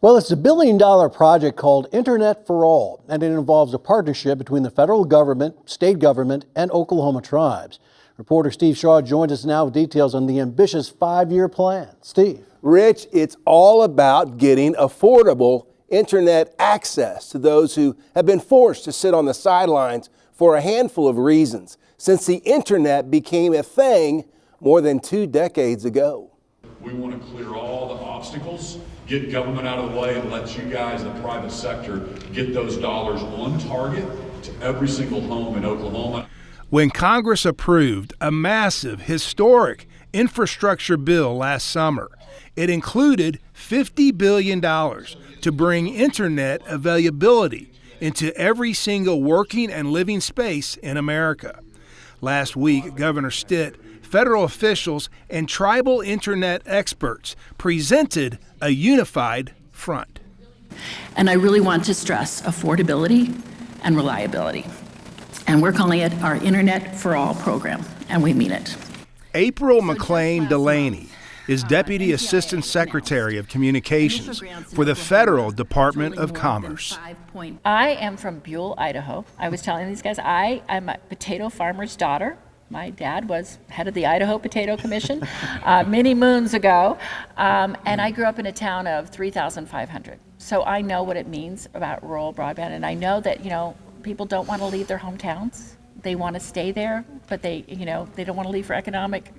Well, it's a billion-dollar project called Internet for All, and it involves a partnership between the federal government, state government, and Oklahoma tribes. Reporter Steve Shaw joins us now with details on the ambitious 5-year plan. Steve. Rich, it's all about getting affordable internet access to those who have been forced to sit on the sidelines for a handful of reasons since the internet became a thing more than 2 decades ago. We want to clear all the obstacles, get government out of the way, and let you guys, the private sector, get those dollars on target to every single home in Oklahoma. When Congress approved a massive, historic infrastructure bill last summer, it included $50 billion to bring internet availability into every single working and living space in America. Last week, Governor Stitt, federal officials, and tribal internet experts presented a unified front. And I really want to stress affordability and reliability. And we're calling it our Internet for All program, and we mean it. April McLean Delaney is Deputy Assistant Secretary of Communications for the Federal Department of Commerce. I am from Buell, Idaho. I was telling these guys I am a potato farmer's daughter. My dad was head of the Idaho Potato Commission many moons ago, and I grew up in a town of 3,500. So I know what it means about rural broadband, and I know that, people don't want to leave their hometowns. They want to stay there, but they don't want to leave for economic,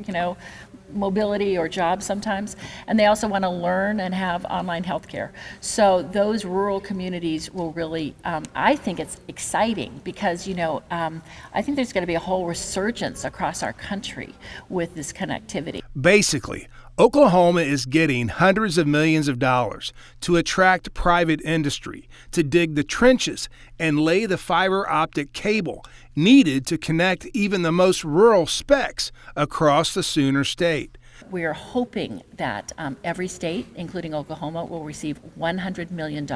mobility or jobs sometimes. And they also want to learn and have online health care. So those rural communities will really, I think it's exciting because, I think there's going to be a whole resurgence across our country with this connectivity. Basically, Oklahoma is getting hundreds of millions of dollars to attract private industry to dig the trenches and lay the fiber optic cable needed to connect even the most rural specks across the Sooner State. We are hoping that every state, including Oklahoma, will receive $100 million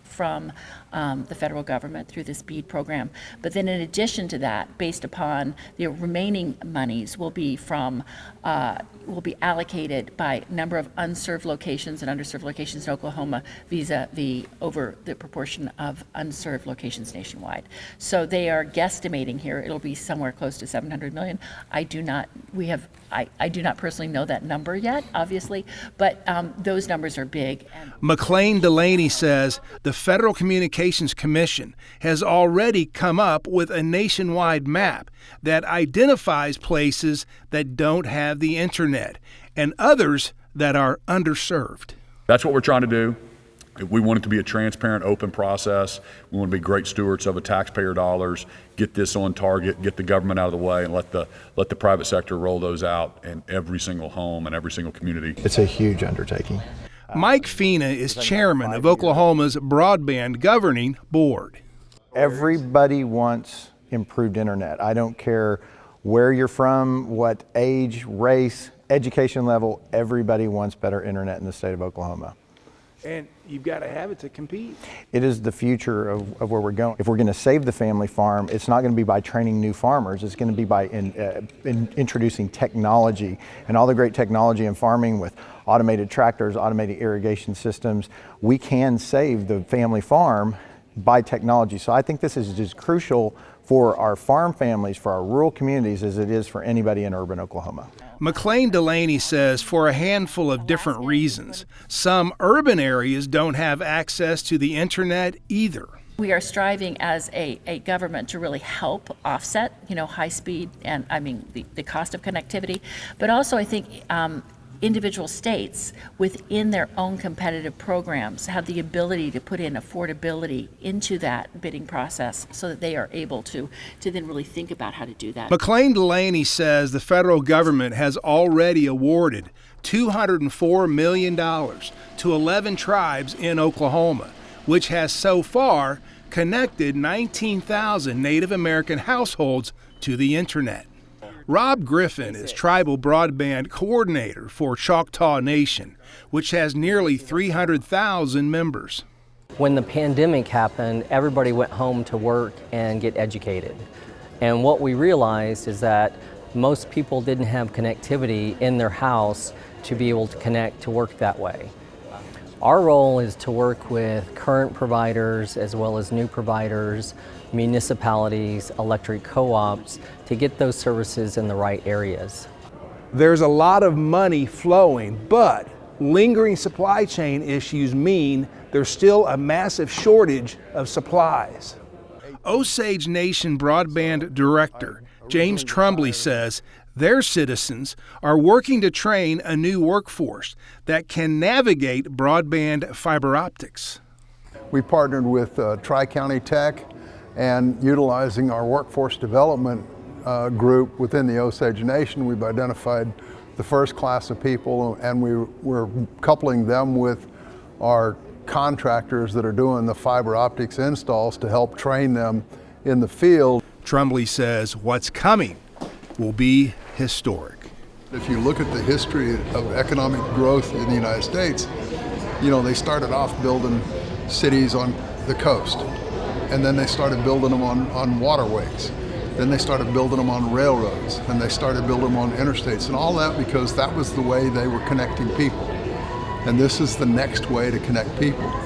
from the federal government through this BEAD program. But then in addition to that, based upon the remaining monies will be allocated by number of unserved locations and underserved locations in Oklahoma vis-a-vis over the proportion of unserved locations nationwide. So they are guesstimating here it'll be somewhere close to $700 million. I do not personally know that number yet, obviously, but those numbers are big. McLean Delaney says the Federal Communications Commission has already come up with a nationwide map that identifies places that don't have the internet and others that are underserved. That's what we're trying to do. We want it to be a transparent, open process. We want to be great stewards of the taxpayer dollars, get this on target, get the government out of the way, and let the private sector roll those out in every single home and every single community. It's a huge undertaking. Mike Fina is chairman of Oklahoma's Broadband Governing Board. Everybody wants improved internet. I don't care where you're from, what age, race, education level, everybody wants better internet in the state of Oklahoma. And you've got to have it to compete. It is the future of where we're going. If we're going to save the family farm, it's not going to be by training new farmers. It's going to be by introducing technology and all the great technology in farming with automated tractors, automated irrigation systems. We can save the family farm by technology. So I think this is just crucial for our farm families, for our rural communities, as it is for anybody in urban Oklahoma. McLean Delaney says for a handful of different reasons, some urban areas don't have access to the internet either. We are striving as a government to really help offset, high speed and the cost of connectivity, but also I think individual states within their own competitive programs have the ability to put in affordability into that bidding process so that they are able to then really think about how to do that. McLean Delaney says the federal government has already awarded $204 million to 11 tribes in Oklahoma, which has so far connected 19,000 Native American households to the internet. Rob Griffin is Tribal Broadband Coordinator for Choctaw Nation, which has nearly 300,000 members. When the pandemic happened, everybody went home to work and get educated. And what we realized is that most people didn't have connectivity in their house to be able to connect to work that way. Our role is to work with current providers as well as new providers, municipalities, electric co-ops to get those services in the right areas. There's a lot of money flowing, but lingering supply chain issues mean there's still a massive shortage of supplies. Osage Nation Broadband Director James Trumbley says their citizens are working to train a new workforce that can navigate broadband fiber optics. We partnered with Tri-County Tech, and utilizing our workforce development group within the Osage Nation, we've identified the first class of people, and we're coupling them with our contractors that are doing the fiber optics installs to help train them in the field. Trumbley says what's coming will be historic. If you look at the history of economic growth in the United States, you know, they started off building cities on the coast, and then they started building them on waterways. Then they started building them on railroads, and they started building them on interstates, and all that because that was the way they were connecting people. And this is the next way to connect people.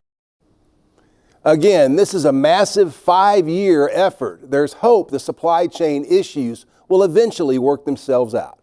Again, this is a massive 5-year effort. There's hope the supply chain issues will eventually work themselves out.